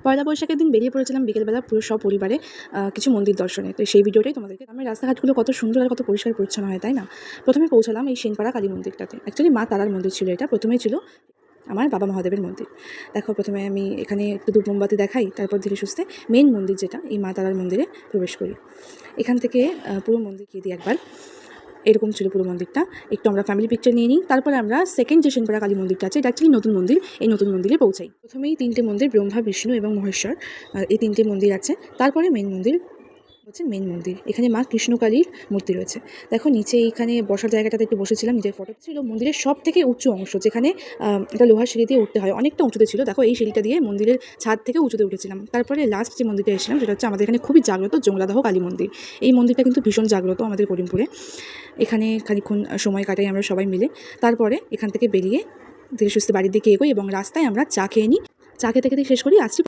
পয়লা বৈশাখের দিন বেরিয়ে পড়েছিলাম বিকেলবেলা পুরো সপরিবারে কিছু মন্দির দর্শনে। তো সেই ভিডিওটাই তোমাদেরকে। আমার রাস্তাঘাটগুলো কত সুন্দর আর কত পরিষ্কার পরিচ্ছন্ন হয়, তাই না? প্রথমে পৌঁছালাম এই সেনপাড়া কালী মন্দিরটাতে। অ্যাকচুয়ালি মা তারার মন্দির ছিল এটা, প্রথমেই ছিল আমার বাবা মহাদেবের মন্দির। দেখো, প্রথমে আমি এখানে একটু ধূপ মোমবাতি দেখাই, তারপর ধীরে সুস্থে মেন মন্দির যেটা এই মা তারার মন্দিরে প্রবেশ করি। এখান থেকে পুরো মন্দির গিয়ে দিই একবার। এরকম ছিল পুরো মন্দিরটা। একটু আমরা ফ্যামিলি পিকচার নিয়ে নিই, তারপরে আমরা সেকেন্ড যে সেনপাড়া কালী মন্দিরটা আছে, এটা অ্যাকচুয়ালি নতুন মন্দির, এই নতুন মন্দিরে পৌঁছাই। প্রথমেই 3টে মন্দির, ব্রহ্মা, বিষ্ণু এবং মহেশ্বর, এই 3টে মন্দির আছে। তারপরে মেন মন্দির হচ্ছে মেন মন্দির। এখানে মা কৃষ্ণকালীর মূর্তি রয়েছে। দেখো নিচে এইখানে বসার জায়গাটাতে একটু বসেছিলাম, নিজের ফটো ছিল মন্দিরের সব থেকে উঁচু অংশ, যেখানে একটা লোহার সিঁড়ি দিয়ে উঠতে হয়, অনেকটা উঁচুতে ছিল। দেখো এই সিঁড়িটা দিয়ে মন্দিরের ছাদ থেকে উঁচুতে উঠেছিলাম। তারপরে লাস্ট যে মন্দিরটা এসেছিলাম সেটা হচ্ছে আমাদের এখানে খুবই জাগ্রত জংলাদহ কালী মন্দির। এই মন্দিরটা কিন্তু ভীষণ জাগ্রত আমাদের করিমপুরে। এখানে খানিকক্ষণ সময় কাটাই আমরা সবাই মিলে। তারপরে এখান থেকে বেরিয়ে ধীরে সুস্থে বাড়ির দিকে এগোই এবং রাস্তায় আমরা চা খেয়ে নিই। চা খেতে খেতে শেষ করি আসছি